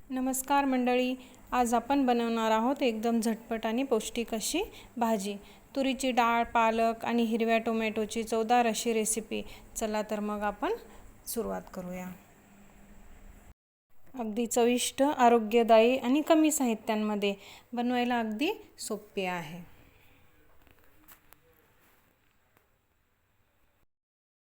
नमस्कार मंडळी, आज आपण बनवणार आहोत एकदम झटपट आणि पौष्टिक अशी भाजी। तुरीची डाळ, पालक आणि हिरव्या टोमॅटोची चवदार अशी रेसिपी। चला तर मग आपण सुरुवात करूया। अगदी चविष्ट, आरोग्यदायी आणि कमी साहित्यांमध्ये बनवायला अगदी सोपे आहे।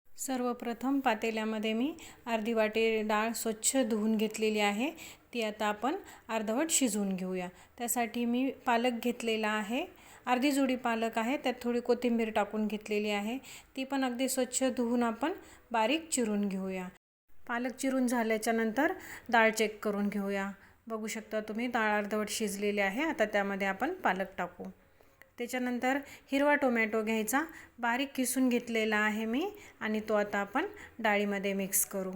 सर्वप्रथम पातेल्यामध्ये मी अर्धी वाटी डाळ स्वच्छ धुवून घेतलेली आहे। ती आता आपण अर्धवट शिजवून घेऊया। त्यासाठी मी पालक घेतलेला आहे, अर्धी जुडी पालक आहे, त्यात थोडी कोथिंबीर टाकून घेतलेली आहे। ती पण अगदी स्वच्छ धुवून आपण बारीक चिरून घेऊया। पालक चिरून झाल्याच्या नंतर डाळ चेक करून घेऊया। बघू शकता तुम्ही डाळ अर्धवट शिजलेली आहे। आता त्यामध्ये आपण पालक टाकू। त्याच्यानंतर हिरवा टोमॅटो घ्यायचा, बारीक किसून घेतलेला आहे मी, आणि तो आता आपण डाळीमध्ये मिक्स करू।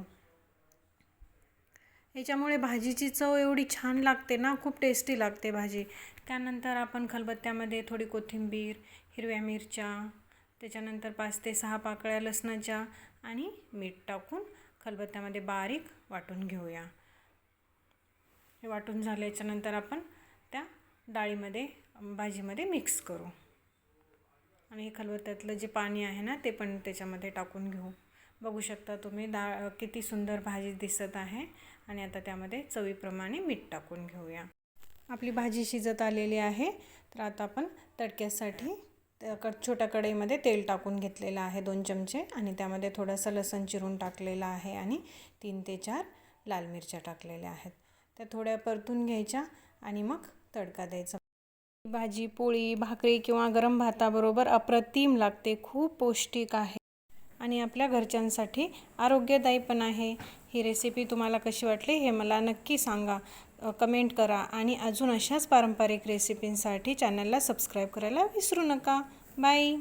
याच्यामुळे भाजीची चव एवढी छान लागते ना, खूप टेस्टी लागते भाजी। त्यानंतर आपण खलबत्त्यामध्ये थोडी कोथिंबीर, हिरव्या मिरच्या, त्याच्यानंतर 5 ते 6 पाकळ्या लसणाच्या आणि मीठ टाकून खलबत्त्यामध्ये बारीक वाटून घेऊया। हे वाटून झाल्याच्या नंतर आपण त्या डाळीमध्ये भाजीमध्ये मिक्स करू, आणि खलबत्त्यातलं जे पाणी आहे ना ते पण त्याच्यामध्ये टाकून घेऊ। बघू शकता तुम्ही डाळ किती सुंदर भाजी दिसत आहे। आणि आता त्यामध्ये चवीप्रमाणे मीठ टाकून घेऊया। आपली भाजी शिजत आलेली आहे। तर आता आपण तडक्यासाठी छोट्या कढईमध्ये तेल टाकून घेतलेलं आहे 2 चमचे, आणि त्यामध्ये थोडासा लसूण चिरून टाकलेला आहे आणि 3 ते 4 लाल मिरच्या टाकलेल्या आहेत। त्या थोड्या परतून घ्यायच्या आणि मग तडका द्यायचा। भाजी पोळी, भाकरी किंवा गरम भाताबरोबर अप्रतिम लागते, खूप पौष्टिक आहे आणि आपल्या घरच्यांसाठी आरोग्यदायी पण आहे। ही रेसिपी तुम्हाला कशी वाटली हे मला नक्की सांगा, कमेंट करा, आणि अजून अशाच पारंपरिक रेसिपींसाठी चॅनलला सबस्क्राईब करायला विसरू नका। बाय।